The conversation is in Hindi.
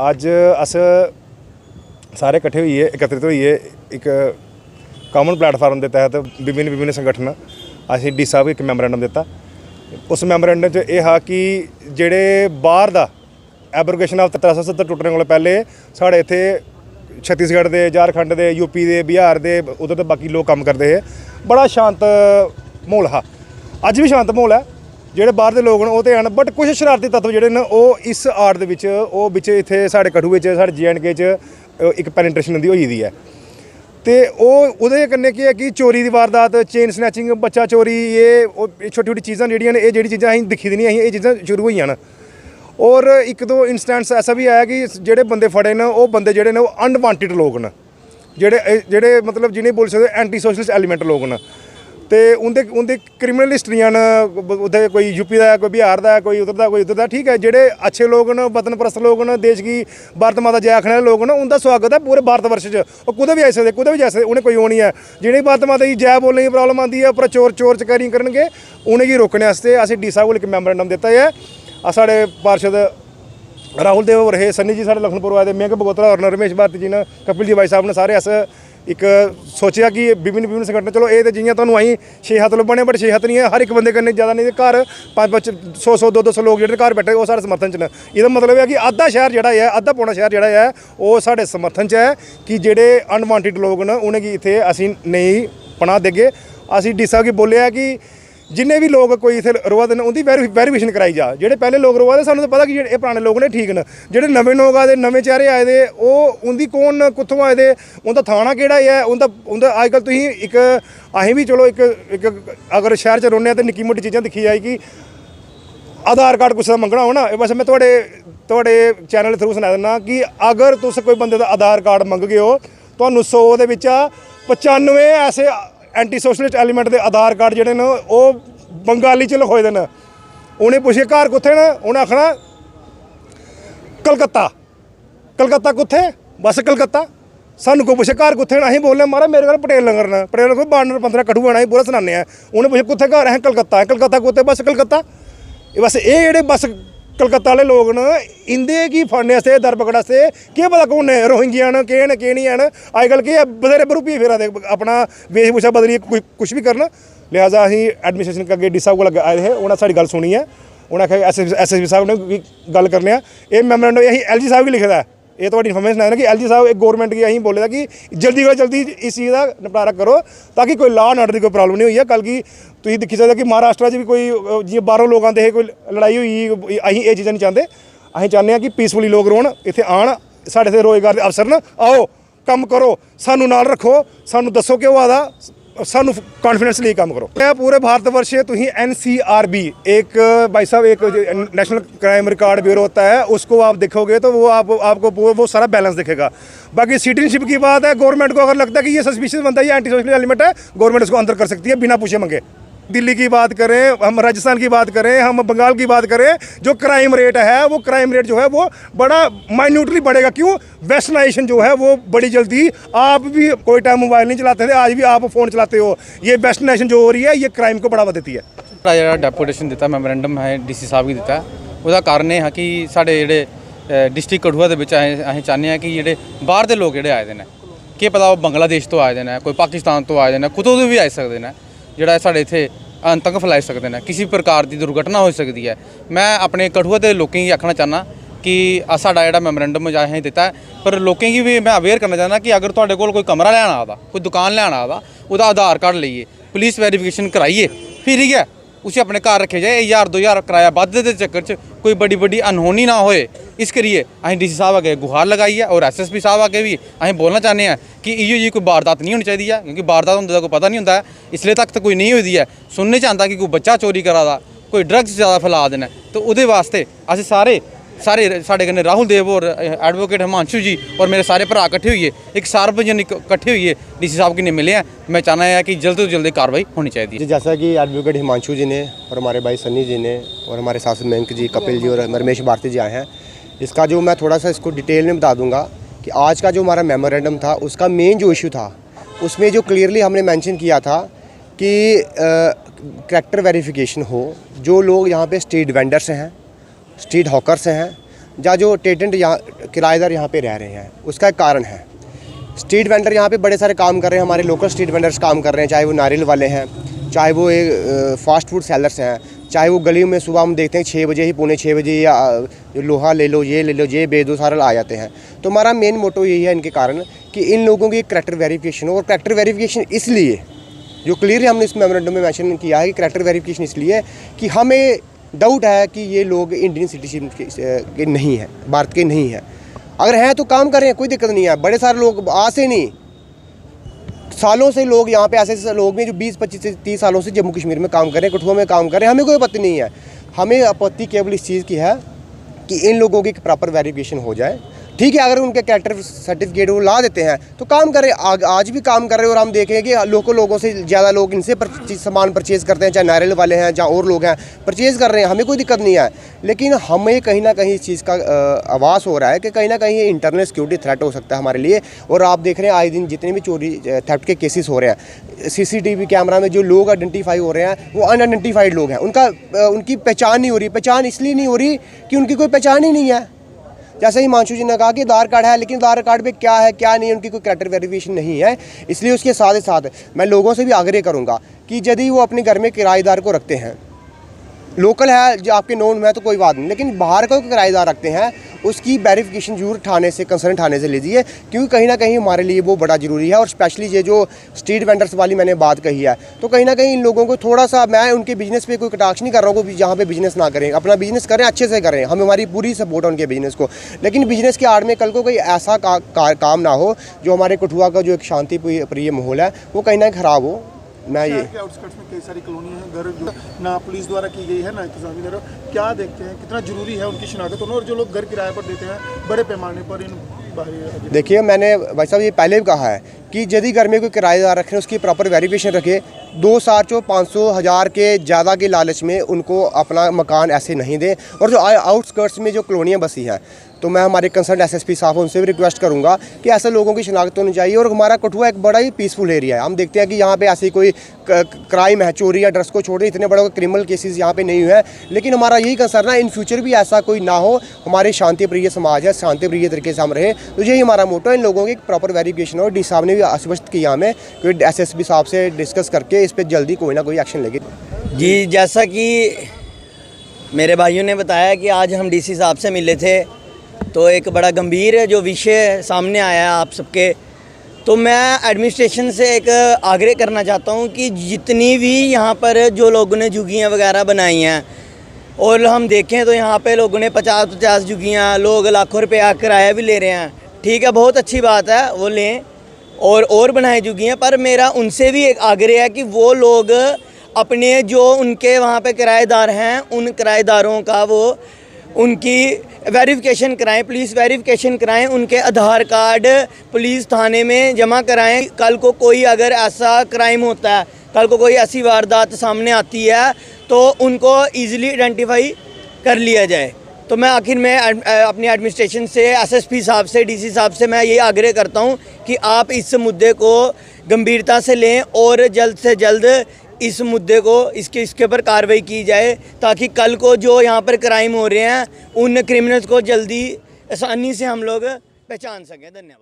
अज अस सारे इकट्ठे होइए एकत्रित होइए एक कॉमन प्लेटफार्म के तहत विभिन्न संगठन असीं डी साहब एक मैमोरेंडम दिता। उस मैमोरेंडम च यह हा कि जेड़े बाहर दा एब्रोगेशन ऑफ 370 टुटने को पहले साढ़े इत्थे छत्तीसगढ़ के झारखंड के यूपी के बिहार के उधर तो बाकी लोग काम करते हैं। बड़ा शांत माहौल हा, अज भी शांत माहौल है। ਜਿਹੜੇ ਬਾਹਰ ਦੇ ਲੋਕ ਨੇ ਉਹ ਤੇ ਹਨ, बट कुछ शरारती तत्व ਜਿਹੜੇ ਨੇ ਉਹ ਇਸ ਆੜ ਦੇ ਵਿੱਚ ਉਹ ਵਿੱਚ ਇੱਥੇ ਸਾਡੇ ਕਠੂਏ 'ਚ ਸਾਡੇ JNK 'ਚ ਇੱਕ ਪੈਨੇਟ੍ਰੇਸ਼ਨ ਦੀ ਹੋਈ ਦੀ ਹੈ ਤੇ ਉਹ ਉਹਦੇ ਕੰਨੇ ਕੀ ਹੈ ਕਿ ਚੋਰੀ ਦੀ ਵਾਰਦਾਤ, ਚੇਨ ਸਨੈਚਿੰਗ, ਬੱਚਾ ਚੋਰੀ, ਇਹ ਛੋਟੀ ਛੋਟੀ ਚੀਜ਼ਾਂ ਜਿਹੜੀਆਂ ਨੇ ਇਹ ਜਿਹੜੀ ਚੀਜ਼ਾਂ ਅਸੀਂ ਦਿਖੀ ਦੀ ਨਹੀਂ, ਅਸੀਂ ਇਹ ਚੀਜ਼ਾਂ ਸ਼ੁਰੂ ਹੋਈਆਂ ਨੇ। ਔਰ ਇੱਕ ਦੋ ਇੰਸਟੈਂਸ ਐਸਾ ਵੀ ਆਇਆ ਕਿ ਜਿਹੜੇ ਬੰਦੇ ਫੜੇ ਨੇ ਉਹ ਬੰਦੇ ਜਿਹੜੇ ਨੇ ਉਹ ਅਨਵਾਂਟਿਡ ਲੋਕ ਨੇ, ਜਿਹੜੇ ਮਤਲਬ ਜਿਹਨੇ ਬੋਲ ਸਕਦੇ ਐਂਟੀ ਸੋਸ਼ਲਿਸਟ ਐਲੀਮੈਂਟ ਲੋਕ ਨੇ ਤੇ ਉਹਦੇ ਕ੍ਰਿਮੀਨਲ ਹਿਸਟਰੀਆਂ ਨੇ। ਉੱਥੇ ਕੋਈ यूपी ਦਾ, ਕੋਈ ਬਿਹਾਰ ਦਾ, ਕੋਈ ਉਧਰ ਦਾ ਠੀਕ ਹੈ। ਜਿਹੜੇ ਅੱਛੇ ਲੋਕ ਨੇ, ਵਤਨ ਪ੍ਰਸਤ ਲੋਕ ਨੇ, ਦੇਸ਼ की भारत माता जय आखने वाले लोग ने, उनका स्वागत है पूरे भारत वर्ष च। और कुदै भी आई सकते, कुदै भी जा सकते, उन्हें कोई वो नहीं है। जिन्हें भारत माता की जय बोलने की प्रॉब्लम आती है, पर चोर चकारी करनगे, उन्हें रोकने वास्ते असीं डी साहब को एक मैमोरेंडम दिता है। साढ़े पार्षद राहुल देव और है, सन्नी जी साढ़े लखनपुर आए थे, मेघ बगोत्रा और रमेश भारती जी ने, कपिल जी भाई साहब ने सारे अस एक सोचा कि विभिन्न संगठन चलो ये तो जियां तुहानूं असीं 6 हत्थ लब्भने, बट 6 हत्थ नहीं है। हर एक बंदे कन्नै ज़्यादा नहीं घर 500 100 200 लोग जिहड़े घर बैठे वो सारे समर्थन च न। इहदा मतलब है कि अद्धा शहर जिहड़ा है, अद्धा पौना शहर जिहड़ा है वो साढ़े समर्थन च है कि जिहड़े अनवांटिड लोग न उनेंगी इत्थे असीं नहीं पनाह देगे। असीं डी साहब गी बोलिया कि जिन्ने भी लोग कोई इत्थे रोआ दे उनकी वेरीफिकेशन कराई जा। जेह्ड़े पहले लोग रोआ दे सानूं तो पता कि ये पुराने लोग ने ठीक न, जेह्ड़े नमें लोग आए दे, नमें चेहरे आए दे, ओह उंदी कौन कुत्थों आए दे, उंदा थाना केड़ा है, उंदा अजकल तुसीं एक असीं भी चलो एक अगर शहर च रौह्ने ते निक्की मुट्टी चीज़ां दिक्खी जाए कि आधार कार्ड कुसै दा मंगना हो ना, बस मैं तुहाडे चैनल थ्रू सनाई दिन्ना कि अगर तुस कोई बंदे दा आधार कार्ड मंगगे हो, तुहानूं 100 दे विचा 95 ऐसे एंटी सोशलिस्ट एलीमेंट के आधार कार्ड जोड़े ने वो बंगाली च लिखोए दे न। उन्हें पुछे घर कुत्थे न, उन्हें आखना कलकत्ता। कलकत्ता कुत्थे? बस कलकत्ता। सानू कोई पुछे घर कुत्थे न, असीं बोलने महाराज मेरे घर पटेल नगर न, पटेल नगर बांडर 15 कठुआ न, पूरा सनाने हैं। उन्हें पुछे कुत्थे घर, असीं कलकत्ता है। कलकत्ता कुत्थे? बस कलकत्ता। बस ये जेह्ड़े बस कलकत्ता वाले लोग न, इंदे की फड़ने आस्ते दर पकड़ आस्ते केह् पता कौन ने, रोहिंग्या न, केह् न केह् नहीं हैन। अजकल केह् बथेरे बरूपी फिरा दे अपना वेशभूषा बदलिए कुछ भी करन। लिहाजा असीं एडमिनिस्ट्रेशन के अगे डी साहब कोल आए थे, उन्हें साड़ी गल सुनी है। उन्हें आखेआ SSP साहब ने भी गल करने ये मैमोरेंडम असीं LG साहब गी लिखे दा है। ये तो इन्फॉर्मेशन है कि LG साहब एक गौरमेंट की असीं बोले कि जल्दी कोला जल्दी इस चीज़ का निपटारा करो ताकि कोई लॉ एंड ऑर्डर की कोई प्रॉब्लम नहीं हुई है। कल की तुसीं दिक्खी सकदे कि महाराष्ट्र च भी कोई जियां बाहरों लोग आते हैं, कोई लड़ाई हुई, असीं ये चीज़ां नहीं चाहते। असीं चाहते हैं कि पीसफुली लोग रौहन, इत्थे आन, साढ़े इत्थे रोज़गार के अवसर न, आओ कम करो, सानू नाल रखो, सानू दसो कि होआ दा, सानू कॉन्फिडेंसली काम करो। मैं पूरे भारत वर्ष तुम NCRB एक भाई साहब एक नेशनल क्राइम रिकॉर्ड ब्यूरो होता है, उसको आप देखोगे तो वो आपको वो सारा बैलेंस दिखेगा। बाकी सिटीजनशिप की बात है, गवर्नमेंट को अगर लगता है कि ये सस्पिशियस बनता है, ये एंटी सोशल एलिमेंट है, गवर्नमेंट इसको अंदर कर सकती है बिना पूछे मंगे। दिल्ली की बात करें, हम राजस्थान की बात करें, हम बंगाल की बात करें, जो क्राइम रेट है वो क्राइम रेट जो है वो बड़ा माइन्यूटली बढ़ेगा। क्यों? वेस्टर्नाइजेशन जो है वो बड़ी जल्दी, आप भी कोई टाइम मोबाइल नहीं चलाते थे, आज भी आप फ़ोन चलाते हो। ये वेस्टर्नाइजेशन जो हो रही है ये क्राइम को बढ़ावा देती है। जो डेपुटेशन दिता मैमोरेंडम है DC साहब की दिता, उसका कारण यह है कि साढ़े जेह्ड़े डिस्ट्रिक्ट कठुआ के असीं चाहते हैं कि जेह्ड़े बाहर के लोग जेह्ड़े आए दे न, केह् पता वो बांग्लादेश तो आए दे न, कोई पाकिस्तान तो आए दे न, कुतों तो भी आई सकते हैं, जेह्ड़ा साढ़े इत्थे आतंक फैलाई सकते हैं, किसी प्रकार की दुर्घटना हो सकती है। मैं अपने कठुआ के लोगों की आखना चाहना कि साढ़ा जेह्ड़ा मैमोरेंडम असें दिता है, पर लोगों की भी मैं अवेयर करना चाहना कि अगर तुहाडे कोल कोई कमरा लैन आ दा, कोई दुकान लैन आ दा, उसदा आधार कार्ड लेइए, पुलिस वेरीफिकेशन कराइए, फिर ही है उसे अपने घर रखे जाए। 1000-2000 किराया बधने के चक्कर च कोई बड़ी अनहोनी ना होए, इस करिए असीं DC साहब अगे गुहार लगाई है और SSP साहब अगे भी असीं बोलना चाहते हैं कि इयो जी कोई वारदात नहीं होनी चाहिए है, क्योंकि वारदात होने का कोई पता नहीं होंदा है। इसलिए तक तो कोई नहीं हुई है, सुनने च आंदा कि कोई बच्चा चोरी करा दा, कोई ड्रग्स ज़्यादा फैला देना, तो उहदे वास्ते असीं सारे साढ़े कन्नै राहुल देव और एडवोकेट हिमांशु जी और मेरे सारे भरा इकट्ठे हुए एक सार्वजनिक इकट्ठे हुए DC साहब के मिले हैं। मैं चाहना है कि जल्द से जल्द कार्रवाई होनी चाहिए। जैसा कि एडवोकेट हिमांशु जी ने और हमारे भाई सन्नी जी ने और हमारे सांसद मेंक जी, कपिल जी और रमेश भारती जी आए हैं, इसका जो मैं थोड़ा सा इसको डिटेल में बता दूंगा कि आज का जो हमारा मेमोरेंडम था उसका मेन जो इशू था उसमें जो क्लियरली हमने मेंशन किया था कि करैक्टर वेरिफिकेशन हो। जो लोग यहाँ पे स्ट्रीट वेंडर से हैं, स्ट्रीट हॉकर से हैं, या जो टेटेंट यहाँ किराएदार यहाँ पे रह रहे हैं, उसका एक कारण है। स्ट्रीट वेंडर यहाँ पे बड़े सारे काम कर रहे हैं, हमारे लोकल स्ट्रीट वेंडर्स काम कर रहे हैं, चाहे वो नारियल वाले हैं, चाहे वो एक फास्ट फूड सेलर्स हैं, चाहे वो गलियों में सुबह हम देखते हैं 6 बजे ही, पौने 6 बजे या लोहा ले लो, ये बेच दो, सारा आ जाते हैं। तो हमारा मेन मोटो यही है इनके कारण कि इन लोगों की करेक्टर वेरिफिकेशन हो। और करेक्टर वेरिफिकेशन इसलिए, जो क्लियरली हमने इस मेमोरेंडम में मेंशन किया है कि करेक्टर वेरिफिकेशन इसलिए कि हमें डाउट है कि ये लोग इंडियन सिटीजन के नहीं हैं, भारत के नहीं हैं। अगर हैं तो काम करें, कोई दिक्कत नहीं है। बड़े सारे लोग आज से नहीं, सालों से लोग यहाँ पे ऐसे लोग हैं जो 20, 25 से 30 सालों से जम्मू कश्मीर में काम कर रहे हैं, कठुआ में काम कर रहे हैं। हमें कोई आपत्ति नहीं है। हमें आपत्ति केवल इस चीज़ की है कि इन लोगों की प्रॉपर वेरिफिकेशन हो जाए। ठीक है, अगर उनके कैरेक्टर सर्टिफिकेट वो ला देते हैं तो काम करें, आज भी काम कर रहे हैं। और हम देखें कि लोगों से ज़्यादा लोग इनसे सामान परचेज़ करते हैं, चाहे नारियल वाले हैं, चाहे और लोग हैं, परचेज़ कर रहे हैं, हमें कोई दिक्कत नहीं है। लेकिन हमें कहीं ना कहीं इस चीज़ का आभास हो रहा है कि कहीं ना कहीं ये इंटरनल सिक्योरिटी थ्रेट हो सकता है हमारे लिए। और आप देख रहे हैं आए दिन जितने भी चोरी थेफ्ट के केसेस हो रहे हैं, CCTV कैमरा में जो लोग आइडेंटिफाई हो रहे हैं वो अनआइडेंटिफाइड लोग हैं। उनकी पहचान नहीं हो रही। पहचान इसलिए नहीं हो रही कि उनकी कोई पहचान ही नहीं है। जैसे ही हिमांशु जी ने कहा कि आधार कार्ड है, लेकिन आधार कार्ड पे क्या है क्या नहीं है, उनकी कोई कैरेक्टर वेरिफिकेशन नहीं है। इसलिए उसके साथ ही साथ मैं लोगों से भी आग्रह करूंगा कि यदि वो अपने घर में किराएदार को रखते हैं, लोकल है जो आपके नोन में है तो कोई बात नहीं, लेकिन बाहर का किराएदार रखते हैं, उसकी वेरिफिकेशन जरूर थाने से, कंसर्न थाने से लीजिए, क्योंकि कहीं ना कहीं हमारे लिए वो बड़ा ज़रूरी है। और स्पेशली ये जो स्ट्रीट वेंडर्स वाली मैंने बात कही है, तो कहीं ना कहीं इन लोगों को थोड़ा सा, मैं उनके बिजनेस पे कोई कटाक्ष नहीं कर रहा हूँ कि जहाँ पे बिजनेस ना करें, अपना बिजनेस करें, अच्छे से करें, हम हमारी पूरी सपोर्ट है उनके बिजनेस को। लेकिन बिजनेस के आड़ में कल को कोई ऐसा काम ना हो जो हमारे कठुआ का जो एक शांति प्रिय माहौल है वो कहीं ना कहीं ख़राब हो। मैं ये आउटस्कर्ट्स में कई सारी कॉलोनी है, घर जो ना पुलिस द्वारा की गई है ना इंतजामी द्वारा, क्या देखते हैं कितना जरूरी है उनकी शिनाख्त होना, और जो लोग घर किराए पर देते हैं बड़े पैमाने पर इन बाहरी। देखिए, मैंने भाई साहब ये पहले भी कहा है कि यदि घर में कोई किराएदार रखें उसकी प्रॉपर वेरिफिकेशन रखे। 2 साल 500 हज़ार के ज़्यादा के लालच में उनको अपना मकान ऐसे नहीं दें। और जो आउटस्कर्ट्स में जो कॉलोनियाँ बसी हैं, तो मैं हमारे कंसर्न SSP साहब उनसे भी रिक्वेस्ट करूंगा कि ऐसे लोगों की शिनाख्त होनी चाहिए। और हमारा कठुआ एक बड़ा ही पीसफुल एरिया है। हम देखते हैं कि यहाँ पे ऐसी कोई क्राइम है, चोरी या ड्रग्स को छोड़ इतने बड़े क्रिमिनल केसेस यहाँ पे नहीं हुए हैं। लेकिन हमारा यही कंसर्न है इन फ्यूचर भी ऐसा कोई ना हो। हमारे शांति प्रिय समाज है, शांति प्रिय तरीके से हम रहे, तो यही हमारा मोटो है। इन लोगों की प्रॉपर वेरिफिकेशन हो। डी साहब ने भी आश्वस्त किया हमें कि SSP साहब से डिस्कस करके इस पर जल्दी कोई ना कोई एक्शन लेंगे। जी, जैसा कि मेरे भाइयों ने बताया कि आज हम DC साहब से मिले थे, तो एक बड़ा गंभीर जो विषय सामने आया आप सबके, तो मैं एडमिनिस्ट्रेशन से एक आग्रह करना चाहता हूं कि जितनी भी यहाँ पर जो लोगों ने झुग्गियाँ वगैरह बनाई हैं, और हम देखें तो यहाँ पे लोगों ने 50-50 झुग्गियाँ, लोग लाखों रुपया किराया भी ले रहे हैं। ठीक है, बहुत अच्छी बात है, वो लें और बनाए झुग्गियाँ। पर मेरा उनसे भी एक आग्रह है कि वो लोग अपने जो उनके वहाँ पे किराएदार हैं, उन किराएदारों का वो उनकी वेरिफिकेशन कराएं, पुलिस वेरिफिकेशन कराएं, उनके आधार कार्ड पुलिस थाने में जमा कराएं। कल को कोई अगर ऐसा क्राइम होता है, कल को कोई ऐसी वारदात सामने आती है, तो उनको इजीली आइडेंटिफाई कर लिया जाए। तो मैं आखिर में अपनी एडमिनिस्ट्रेशन से, SSP साहब से, DC साहब से मैं ये आग्रह करता हूँ कि आप इस मुद्दे को गंभीरता से लें और जल्द से जल्द इस मुद्दे को इसके ऊपर कार्रवाई की जाए, ताकि कल को जो यहाँ पर क्राइम हो रहे हैं उन क्रिमिनल्स को जल्दी आसानी से हम लोग पहचान सकें। धन्यवाद।